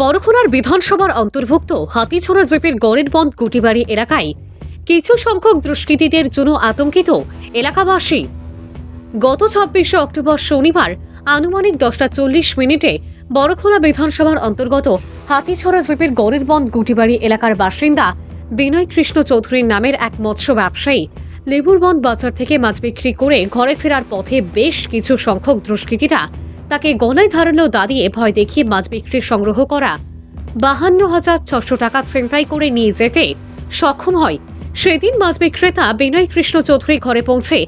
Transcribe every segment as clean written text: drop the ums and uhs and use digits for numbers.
বড়খোলার বিধানসভার অন্তর্ভুক্ত হাতিছড়া জেপির গড়েরবন্দ গুটিবাড়ি এলাকায় কিছু সংখ্যক দুষ্কৃতীদের জন্য আতঙ্কিত এলাকাবাসী। গত ২৬শে অক্টোবর শনিবার আনুমানিক ১০টা ৪০ মিনিটে বড়খোলা বিধানসভার অন্তর্গত হাতিছড়া জেপির গড়েরবন্দ গুটিবাড়ি এলাকার বাসিন্দা বিনয় কৃষ্ণ চৌধুরীর নামের এক মৎস্য ব্যবসায়ী লেবুরবন্দ বাজার থেকে মাছ বিক্রি করে ঘরে ফেরার পথে বেশ কিছু সংখ্যক দুষ্কৃতীরা তাকে গলায় ধারালো দা দিয়ে ভয় দেখিয়ে মাছ বিক্রি সংগ্রহ করা ৫২,৬০০ টাকা ছিনতাই করে নিয়ে যেতে সক্ষম হয়। সেদিন মাছ বিক্রেতা বিনয় কৃষ্ণ চৌধুরী ঘরে পৌঁছে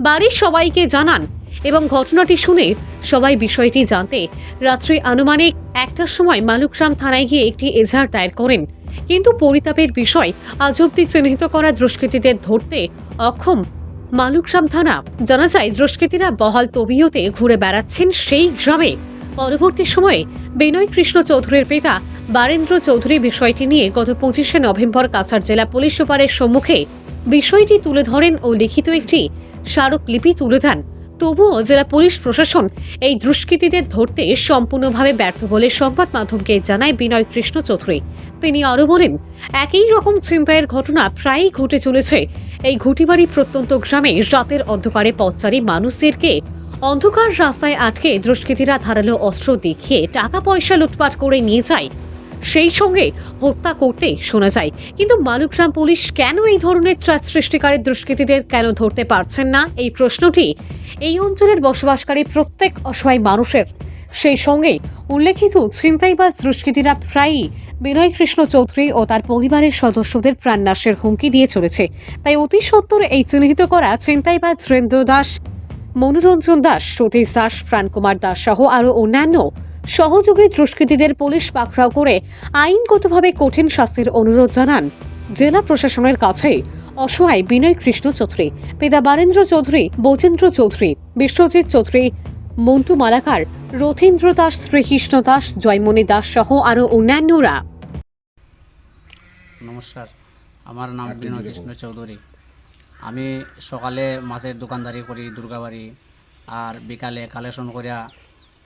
বাড়ির সবাইকে জানান এবং ঘটনাটি শুনে সবাই বিষয়টি জানতে রাত্রি আনুমানিক ১টার সময় মালুকরাম থানায় গিয়ে একটি এজাহার দায়ের করেন। কিন্তু পরিতাপের বিষয়, আজ অবধি চিহ্নিত করা দুষ্কৃতীদের ধরতে অক্ষম মালুকরাম থানা। জানা যায়, দুষ্কৃতীরা বহাল তবিয়তে ঘুরে বেড়াচ্ছেন সেই গ্রামে। পরবর্তী সময়ে বিনয় কৃষ্ণ চৌধুরীর পিতা বারেন্দ্র চৌধুরী বিষয়টি নিয়ে গত ২৫শে নভেম্বর কাছাড় জেলা পুলিশ সুপারের সম্মুখে বিষয়টি তুলে ধরেন ও লিখিত একটি স্মারকলিপি তুলে দেন। তবুও জেলা পুলিশ প্রশাসন এই দুষ্কৃতীদের ধরতে সম্পূর্ণভাবে ব্যর্থ বলে সংবাদ মাধ্যমকে জানায় বিনয় কৃষ্ণ চৌধুরী। তিনি আরও বলেন, একই রকম ছিনতাইয়ের ঘটনা প্রায়ই ঘটে চলেছে এই ঘুটিবাড়ি প্রত্যন্ত গ্রামে। রাতের অন্ধকারে পথচারী মানুষদেরকে অন্ধকার রাস্তায় আটকে দুষ্কৃতীরা ধারালো অস্ত্র দেখিয়ে টাকা পয়সা লুটপাট করে নিয়ে যায়, সেই সঙ্গে হত্যা করতে শোনা যায়। কিন্তু মালুকরাম পুলিশ কেন এই ধরনের ত্রাস সৃষ্টিকারী দুষ্কৃতীদের কেন ধরতে পারছেন না, এই প্রশ্নটি এই অঞ্চলের বসবাসকারী প্রত্যেক অসহায় মানুষের। সেই সঙ্গে উল্লেখিত ছিনতাইবাজ দুষ্কৃতীরা প্রায়ই বিনয় কৃষ্ণ চৌধুরী ও তার পরিবারের সদস্যদের প্রাণনাশের হুমকি দিয়ে চলেছে। তাই অতি সত্বর এই চিহ্নিত করা ছিনতাইবাজ সুরেন্দ্র দাস, মনোরঞ্জন দাস, সতীশ দাস, প্রাণকুমার দাস সহ আরও অন্যান্য সহযোগী দুষ্কৃতীদের পুলিশ পাকড়াও করে আইনগতভাবে কঠিন শাস্তির অনুরোধ জানান জেলা প্রশাসনের কাছে অসহায় বিনয় কৃষ্ণ চৌধুরী, পিতা বারেন্দ্র চৌধুরী, বৌচেন্দ্র চৌধুরী, বিশ্বজিৎ চৌধুরী, মন্টু মালাকার, রথীন্দ্র দাস, শ্রীকৃষ্ণ দাস, জয়মণি দাস সহ আরও অন্যান্যরা। নমস্কার, আমার নাম বিনয় কৃষ্ণ চৌধুরী। আমি সকালে মাছের দোকানদারি করি দুর্গাবাড়ি, আর বিকালে কালেকশন করিয়া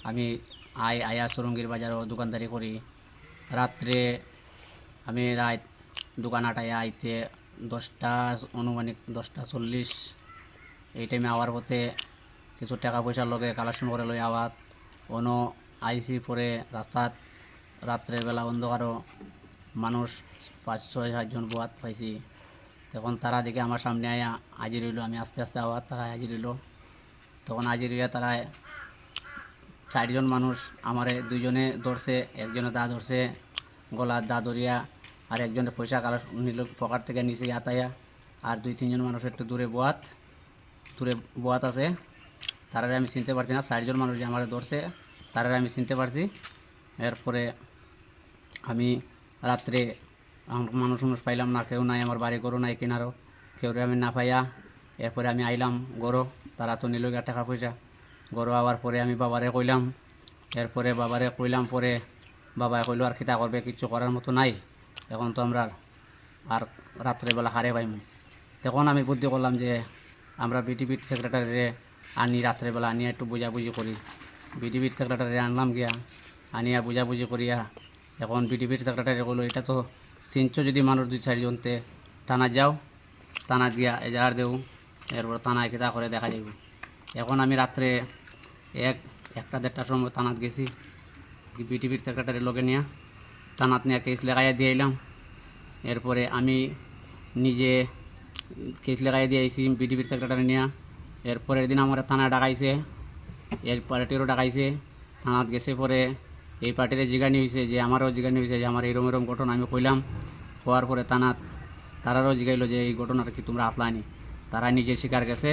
আমি আয়া সুরঙ্গির বাজারও দোকানদারি করি। রাত্রে আমি রাত দোকান আটাইয়া আইতে আনুমানিক 10টা 40 এই টাইমে আওয়ার পথে কিছু টাকা পয়সার লগে কালেকশন করে লই আওয়াত আইসি পরে রাস্তাত রাত্রেবেলা অন্ধকারও মানুষ ৫-৬-৭ জন বোয়াত পাইছি। তখন তারা দেখে আমার সামনে আয়া হাজির হইল। আমি আস্তে আস্তে আওয়াত, তারা হাজির হইল। তখন হাজির হইয়া তারা 4জন মানুষ আমারে 2জনে ধরছে, একজনে দা ধরছে, গলার দা ধরিয়া, আর একজনে পয়সা কালার নিল পকেট থেকে নিচে আতাইয়া, আর 2-3জন মানুষ একটু দূরে বোয়াত আছে, তারারে আমি চিনতে পারছি না। 4জন মানুষ যে আমার ধরছে তারারে আমি চিনতে পারছি। এরপরে আমি রাত্রে মানুষ পাইলাম না, কেউ নাই, আমার বাড়ি গরু নাই কিনারও, কেউরে আমি না পাইয়া এরপরে আমি আইলাম গরু। তারা তো নিল টাকা পয়সা। গরু আওয়ার পরে আমি বাবারে কইলাম, এরপরে বাবারে কইলাম, পরে বাবা কইল আর খিতা করবে, কিচ্ছু করার মতো নাই, এখন তো আমরা আর রাত্রেবেলা হারে পাইম। তখন আমি বুদ্ধি করলাম যে আমরা বিটিভির সেক্রেটারিরে আনি, রাত্রেবেলা আনিয়া একটু বুঝাবুঝি করি। বিটিভির সেক্রেটারি আনলাম গিয়া, আনিয়া বুঝাবুঝি করিয়া এখন বিটিভির সেক্রেটারি কইল, এটা তো চিনছ যদি মানুষ 2-4জনতে থানা যাও, থানা দিয়া এজাহার দেও, এরপর থানায় কিতা করে দেখা যাইব। এখন আমি রাত্রে 1-1টা-1:30টার সময় থানাত গেছি, বিটিভির সেক্রেটারির লগে নিয়ে থানাত নিয়ে কেস লেখাইয়া দিয়ে আইলাম। এরপরে আমি নিজে কেস লেখাইয়া দিয়ে আইসি বিটিভির সেক্রেটারি নিয়ে। এরপরের দিন আমার থানায় ডাকাইছে, এই পার্টিরও ডাকাইছে, থানাত গেছে। পরে এই পার্টিরে জিগানি হয়েছে, যে আমারও জিগানি হয়েছে যে আমার এরম এরম ঘটনা আমি কইলাম। হওয়ার পরে থানাত তারারও জিগাইল যে এই ঘটনাটা কি তোমরা আসলানি। তারা নিজে স্বীকার গেছে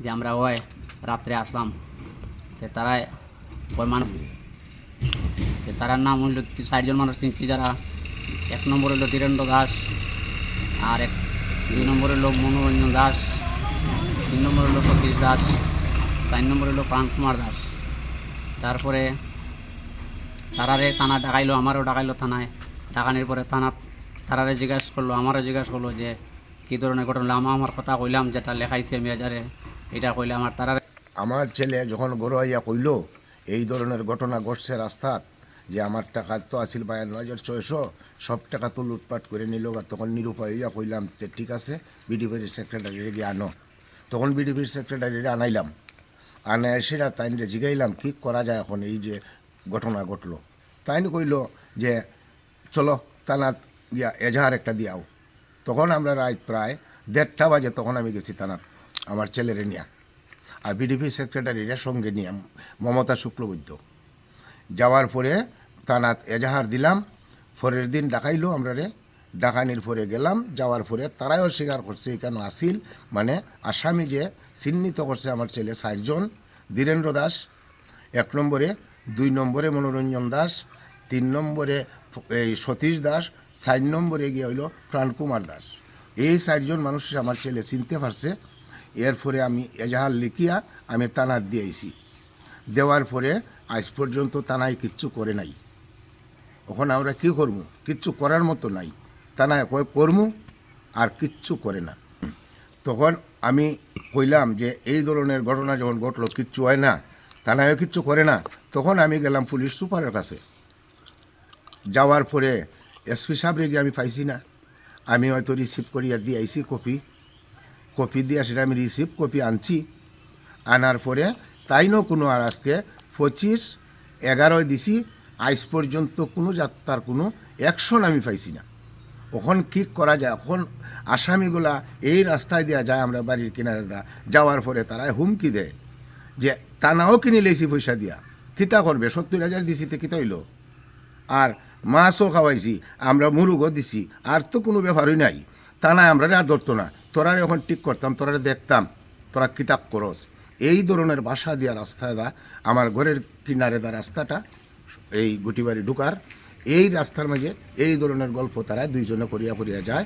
যে আমরা রাত্রে আসলাম। তো তারাই তারার নাম হইল 4জন মানুষ চিনছি যারা। 1 নম্বর হইল ধীরেন্দ্র দাস, আর 2 নম্বর হইল মনোরঞ্জন দাস, 3 নম্বর হইল সতীশ দাস, 4 নম্বর হইল প্রাণকুমার দাস। তারপরে তারারে থানা ডাকাইলো, আমারও ডাকাইলো থানায়। ডাকানির পরে তারারে জিজ্ঞাসা করলো, আমারও জিজ্ঞাসা করলো যে কী ধরনের ঘটনা। আমার কথা কইলাম, যেটা লেখাইছে মেজারে এটা কইলাম। আর তারারে আমার ছেলে যখন গরু আইয়া কইল এই ধরনের ঘটনা ঘটছে রাস্তাত, যে আমার টাকা তো আসিল 52,600, সব টাকা তো লুটপাট করে নিল। তখন নিরুপায় হইয়া কইলাম যে ঠিক আছে বিডিপির সেক্রেটারিরে গিয়ে আনো। তখন বিডিপির সেক্রেটারিরে আনাইলাম, আনে সেটা তাই জিগাইলাম কী করা যায় এখন এই যে ঘটনা ঘটলো। তাই কইল যে চলো থানাত গিয়া এজাহার একটা দিয়াও। তখন আমরা রাত প্রায় 1:30 বাজে তখন আমি গেছি থানাত আমার ছেলেরে নিয়া, আর বিডিপি সেক্রেটারিরা সঙ্গে নিয়ে মমতা শুক্লবৈদ্য। যাওয়ার পরে থানাত এজাহার দিলাম। পরের দিন ডাকাইলো আমরা রে, ডাকানির পরে গেলাম। যাওয়ার পরে তারাও স্বীকার করছে এখানে আসিল, মানে আসামি যে চিহ্নিত করছে আমার ছেলে 4 জন। ধীরেন্দ্র দাস 1 নম্বরে, 2 নম্বরে মনোরঞ্জন দাস, 3 নম্বরে এই সতীশ দাস, 4 নম্বরে গিয়ে হইল প্রাণকুমার দাস। এই 4 জন মানুষ আমার ছেলে চিনতে পারছে। এরপরে আমি এজাহার লিখিয়া আমি থানাত দিয়েছি। দেওয়ার পরে আজ পর্যন্ত থানায় কিচ্ছু করে নাই। এখন আমরা কী করবো, কিচ্ছু করার মতো নাই। থানায় করমু আর কিচ্ছু করে না। তখন আমি কইলাম যে এই ধরনের ঘটনা যখন ঘটলো, কিচ্ছু হয় না, থানায়ও কিচ্ছু করে না, তখন আমি গেলাম পুলিশ সুপারের কাছে। যাওয়ার পরে এসপি সাহেবরে গিয়ে আমি পাইছি না। আমি হয়তো রিসিভ করিয়া দিয়ে আইসি কপি দিয়ে, সেটা আমি রিসিভ কপি আনছি। আনার পরে তাইনও কোনো, আর আজকে 25/11 দিছি, আজ পর্যন্ত কোনো যাত্রার কোনো অ্যাকশন আমি পাইছি না। এখন কী করা যায়? এখন আসামিগুলা এই রাস্তায় দেওয়া যায়, আমরা বাড়ির কিনারে যাওয়ার পরে তারা হুমকি দেয় যে টানাও কিনে লেছি পয়সা দিয়া, কিতা করবে? 70,000 দিছি তো কিতা হইল? আর মাছও খাওয়াইছি, আমরা মুরুগও দিছি, আর তো কোনো ব্যাপারই নাই। টানায় আমরা আর ধরতো না, তোরা এখন ঠিক করতাম, তোরা দেখতাম তোরা কিতাব করস। এই ধরনের বাসা দিয়া রাস্তায় আমার ঘরের কিনারে রাস্তাটা, এই গুটিবাড়ি ঢুকার এই রাস্তার মাঝে এই ধরনের গল্প তারা 2 জনে করিয়া যায়।